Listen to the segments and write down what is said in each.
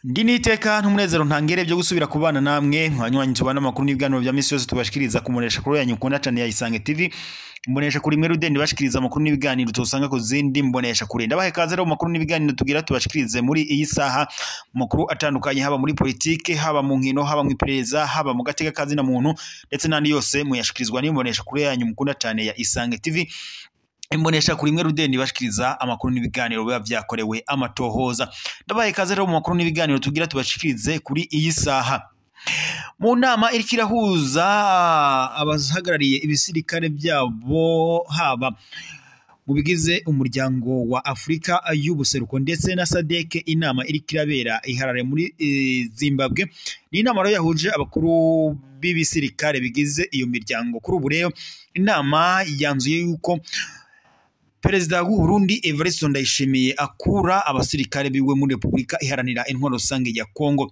Ndini iteka ntumunezero ntangere byo gusubira kubana namwe mwanywanyi tubana makuru n'ibiganiro bya misi yose tubashikiriza kumunesha kuri yanyu ukunda cyane ya Isange TV mbonesha kuri mwe rudende bashikiriza makuru n'ibiganiro tusanga ko zindi mbonesha kuri ndabahe kaze rero makuru n'ibiganiro tugira tubashikirize muri iyi saha makuru atandukanye haba muri politike haba mu nkino haba mu iperereza haba mu gateka kazi na muntu ndetse nandi yose muyashikirizwa n'imbonesha kuri yanyu mukunda cyane ya Isange TV imbonesha kuri mwe rudende bashikiriza amakuru n'ibiganiro biba byakorewe amatohoza ndabaye kaze rero mu makuru n'ibiganiro tugira tubashikirize kuri iyi saha mu nama irikirahuza abahagarariye ibisirikare byabo haba mu bigize umuryango wa Afrika y'ubuseruko ndetse na SADC inama irikirabera iharare muri Zimbabwe ni inama rero yahuje abakuru b'ibisirikare bigize iyo miryango kuri ubu rero inama yanzuye yuko Perezida w'u Burundi Evariste Ndayishimiye akura abasirikare biwe muri Republika iharanira intwaro rusange ya Kongo.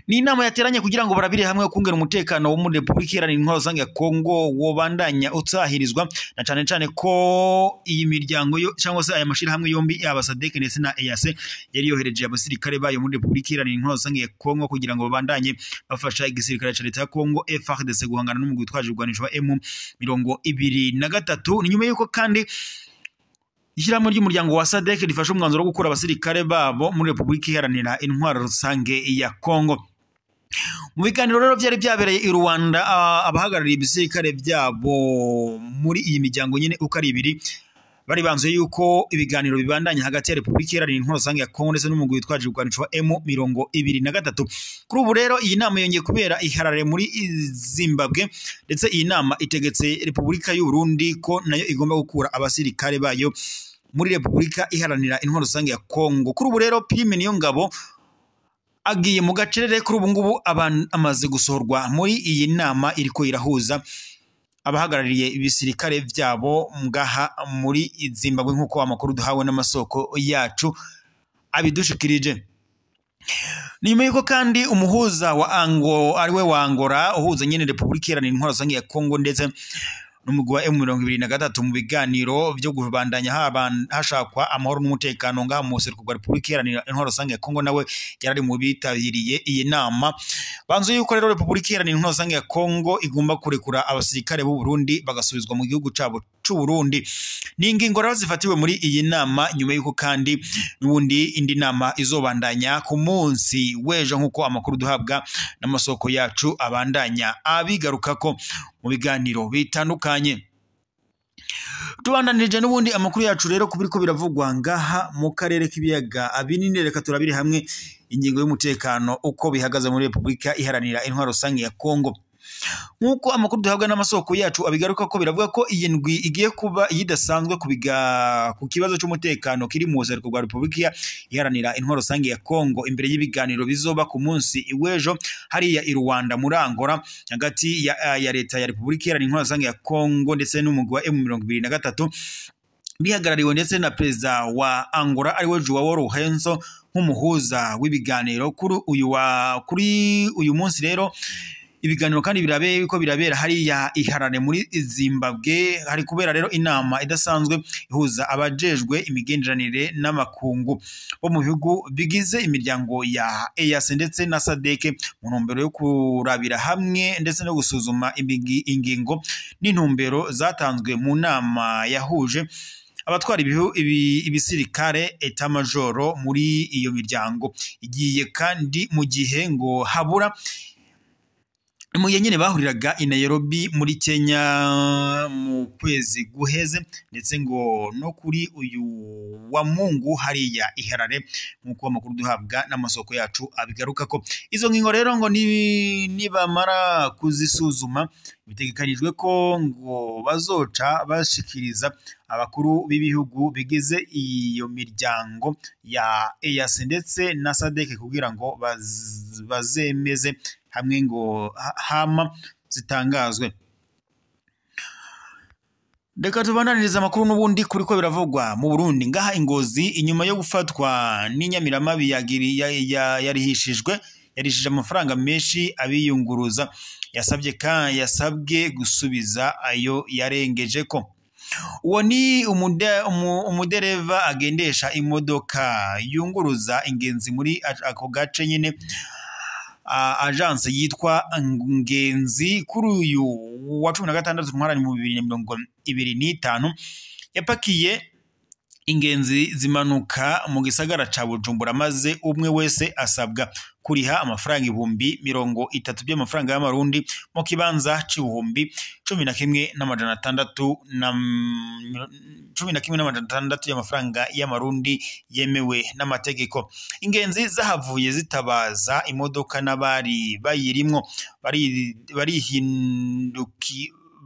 Ni inama yateranye kugira ngo barabire hamwe kungera umutekano wo muri Republika iharanira intwaro rusange ya Kongo wobandanya utsahirizwa na cyane ko iyi miryango yo cyangwa se aya mashira hamwe yombi yaba SADC ndetse na EAC yari yohereje abasirikare bayo muri Republika iharanira intwaro rusange ya Kongo kugira ngo babandanye bafasha igisirikare cya leta ya Kongo FARDC guhangana n'umugwi witwaje urwanisho wa M23 ni nyuma yuko kandi ishyirahamwe ry'umuryango wa SADC rifasha umwanzuro wo gukura abasirikare babo muri Republika iharanira intwaro rusange ya Kongo. Mu biganiro rero byari byabereye i Rwanda abahagarariye ibisirikare byabo muri iyi miryango nyine uko ari ibiri bari banzuye yuko ibiganiro bibandanya hagati ya Republika iharanira intwaro rusange ya Kongo ndetse n'umugwi witwaje urwanisho wa M23. Kuri ubu rero iyi nama yongeye kubera iharare muri Zimbabwe ndetse iyi nama itegetse Republika y'u Burundi ko nayo igomba gukura abasirikare bayo muri Republika iharanira intwaro rusange ya Kongo. Kuri ubu rero Prime Niyongabo agiye mu gacerere kuri ubu ngubu amaze gusohorwa muri iyi nama iriko irahuza abahagarariye ibisirikare byabo ngaha muri Zimbabwe nkuko amakuru duhawe n'amasoko yacu abidushikirije. Ni nyuma yuko kandi umuhuza wa ariwe wa Angola uhuza nyene Republika iharanira intwaro rusange ya Kongo ndetse n'umugwi wa M23 mu biganiro byo kubandanya hashakwa amahoro n'umutekano ngaha mu buseruko bwa Republika iharanira intwaro rusange ya Kongo nawe yarari mu bitabiriye iyi nama. Banzu yuko rero Republika iharanira intwaro rusange ya Kongo igomba kurekura abasirikare b'u Burundi bagasubizwa mu gihugu cabo c'u Burundi. Ni ingingo rero zifatiwe muri iyi nama nyuma yuko kandi n'ubundi indi nama izobandanya ku munsi wejo nkuko amakuru duhabwa n'amasoko yacu abandanya abigarukako mu biganiro bitandukanye. Tubandanije n'ubundi amakuru yacu rero kubiriko biravugwa ngaha mu karere k'ibiyaga binini reka turabire hamwe ingingo y'umutekano uko bihagaze muri Republika iharanira intwaro rusange ya Kongo. Nkuko amakuru duhabwa n'amasoko yacu abigaruka ko biravuga ko iyi ndwi igiye kuba yidasanzwe ku kibazo cy'umutekano kiri mu buseruko bwa Republika iharanira intwaro rusange ya Kongo imbere y'ibiganiro bizoba ku munsi iwejo hariya i Rwanda muri Angola hagati ya leta ya Republika iharanira intwaro rusange ya Kongo ndetse n'umugwi wa M23 bihagarariwe ndetse na perezida wa Angola ariwe Joao Lourenço nk'umuhuza w'ibiganiro kuri uyu munsi rero. Ibiganiro kandi birabera hariya iharane muri Zimbabwe hari kubera rero inama idasanzwe ihuza abajejwe imigenderanire n'amakungu bo mu bihugu bigize imiryango ya EAC ndetse na SADC mu ntumbero yo kurabira hamwe ndetse no gusuzuma ingingo n'intumbero zatanzwe mu nama yahuje abatwara ibisirikare eta majoro muri iyo miryango igiye kandi mu gihe ngo habura mu nyene bahuriraga i Nairobi muri Kenya mu kwezi guheze ndetse ngo no kuri uyu wa Mungu hariya iharare nkuko amakuru duhabwa n'amasoko yacu abigaruka ko izo ngingo rero ngo nibamara kuzisuzuma bitegekanijwe ko ngo bazoca bashikiriza abakuru b'ibihugu bigize iyo miryango ya EAC ndetse na SADC kugira ngo bazemeze hamwe ngo hama zitangazwe. Reka tubananiriza amakuru n'ubundi kuri ko biravugwa mu Burundi ngaha Ingozi inyuma yo gufatwa n'inyamiramabi yarihishijwe yarishije amafaranga menshi abiyunguruza yasabwe gusubiza ayo yarengeje ko. Uwo ni umudereva agendesha imodoka yunguruza ingenzi muri ako gace nyine agence yitwa Ngenzi kuri uyu wa 16 ntwarane mu 2025 yapakiye ingenzi zimanuka mu gisagara ca Bujumbura maze umwe wese asabwa kuriha amafaranga 30 by'amafaranga y'amarundi mu kibanza c'ibihumbi 11,600 y'amafaranga y'amarundi yemewe n'amategeko. Ingenzi zahavuye zitabaza imodoka n'abari bayirimwo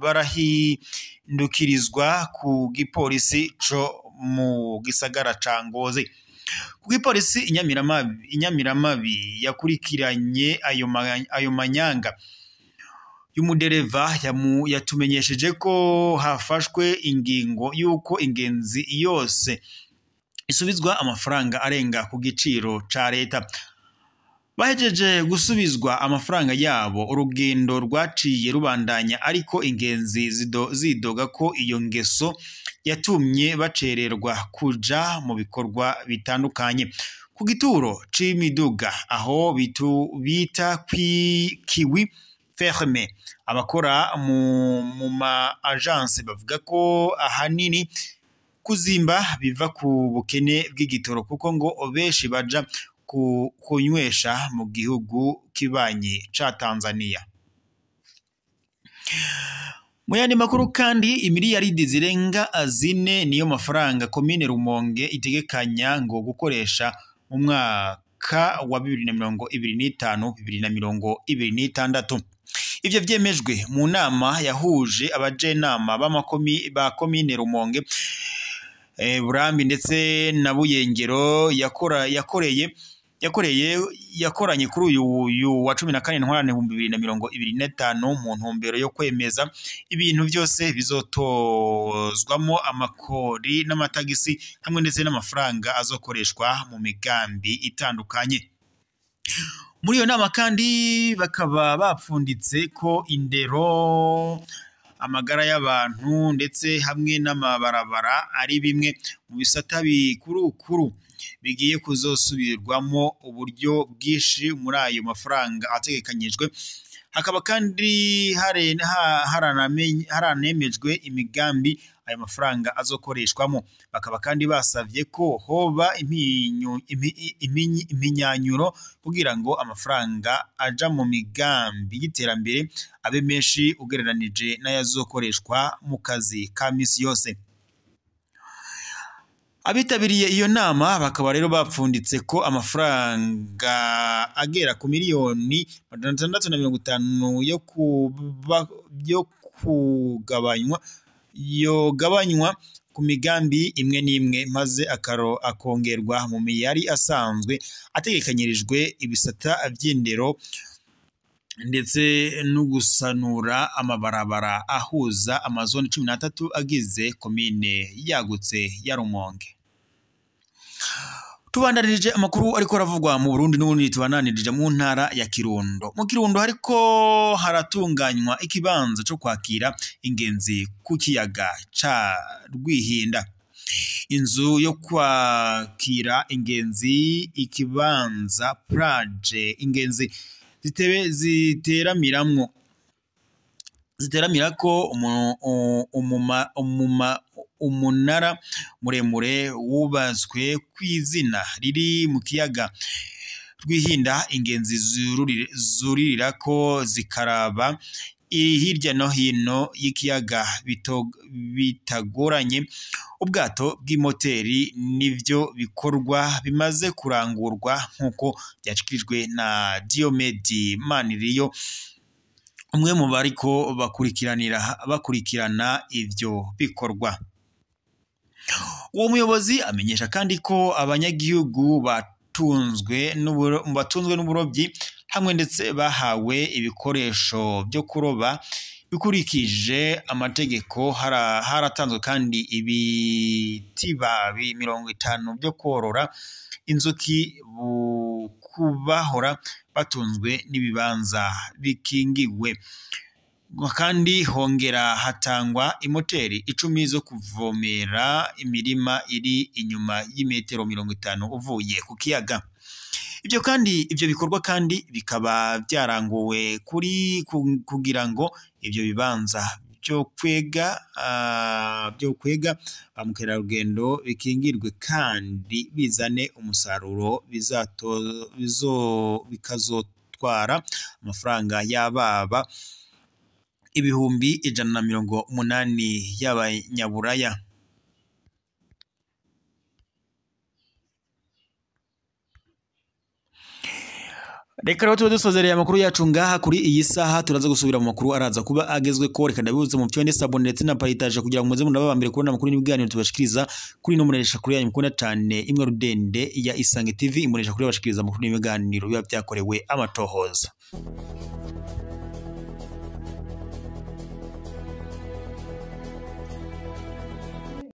barahindukirizwa ku gipolisi co mu gisagara ca Ngozi. Ku gipolisi inyamiramabi yakurikiranye ayo manyanga y'umudereva yatumenyesheje ko hafashwe ingingo yuko ingenzi yose isubizwa amafaranga arenga ku giciro ca leta. Bahejeje gusubizwa amafaranga yabo urugendo rwaciye rubandanya, ariko ingenzi zidoga ko iyo ngeso yatumye bacererwa kuja mu bikorwa bitandukanye. Ku gituro c'imiduga aho bita kiwi ferme, abakora mu ma agence bavuga ko ahanini kuzimba biva ku bukene bw'igitoro, kuko ngo benshi baja kunywesha mu gihugu kibanyi ca Tanzania. Mu yandi makuru kandi, imiliyaridi zirenga 4 niyo mafaranga komine Rumonge itegekanya ngo gukoresha mu mwaka wa 2025-2026. Ivyo vyemejwe mu nama yahuje abajenama ba komine Rumonge, Burambi ndetse na Buyengero yakoranye kuri uyu wa 14 ntwarane 2025 mu ntumbero yo kwemeza ibintu byose bizotozwamo amakori n'amatagisi hamwe ndetse n'amafaranga azokoreshwa mu migambi itandukanye. Muri iyo nama kandi bakaba bapfunditse ko indero, amagara y'abantu ndetse hamwe n'amabarabara ari bimwe mu bisata bikuru bigiye kuzosubirwamo uburyo bwinshi muri ayo mafaranga ategekanyijwe. Hakaba kandi haranemejwe imigambi ayo mafaranga azokoreshwamo. Bakaba kandi basavye ko hoba iminyanyuro kugira ngo amafaranga aja mu migambi y'iterambere abe menshi ugereranije n'ayazokoreshwa mu kazi ka misi yose. Abitabiriye iyo nama bakaba rero bapfunditse ko amafaranga agera ku miliyoni 650 yogabanywa ku migambi imwe n'imwe, maze akongerwa mu miyari asanzwe ategekanyirijwe ibisata vy'indero ndetse no gusanura amabarabara ahuza amazone 13 agize komine yagutse ya Rumonge. Tubandanirije amakuru ariko aravugwa mu Burundi n'ubundi tubananirije mu ntara ya Kirundo. Mu Kirundo hariko haratunganywa ikibanza cyo kwakira ingenzi ku kiyaga ca Rwihinda. Inzu yo kwakira ingenzi, ikibanza plage ingenzi ziteramirako umunara muremure wubazwe kw'izina riri mu kiyaga Rwihinda. Ingenzi zurirako zikaraba hirya no hino y'ikiyaga bitagoranye. Ubwato bw'imoteri nivyo bikorwa bimaze kurangurwa nkuko byashikirijwe na Diomedi Maniriyo, umwe mu bariko bakurikirana ivyo bikorwa. Uwo muyobozi amenyesha kandi ko abanyagihugu batunzwe n'uburobyi hamwe ndetse bahawe ibikoresho byo kuroba bikurikije amategeko. Haratanzwe kandi ibitiba 50 byo korora inzuki kubahora batunzwe n'ibibanza bikingiwe. Kandi hongera hatangwa imoteri 10 zo kuvomera imirima iri inyuma y'imetero 50 uvuye ku kiyaga. Ibyo bikorwa kandi bikaba byaranguwe kugira ngo ibyo bibanza byo kwega ba mukerarugendo bikingirwe kandi bizane umusaruro bikazotwara amafaranga y'ababa ibihumbi 180 y'abanyaburaya. Reka rero tuba dusozereye amakuru yacu ngaha kuri iyi saha, turaza gusubira mu makuru araza kuba agezwe ko. Reka ndabibuze mu cyone sabone ndetse na paritaje kugira ngo muze munabambere kubona amakuru n'ibiganiro tubashikiriza kuri no muresha kuri yanyu mukunda cyane imwe rudende ya Isange TV imuresha kuri bashikiriza amakuru n'ibiganiro biba byakorewe amatohoza.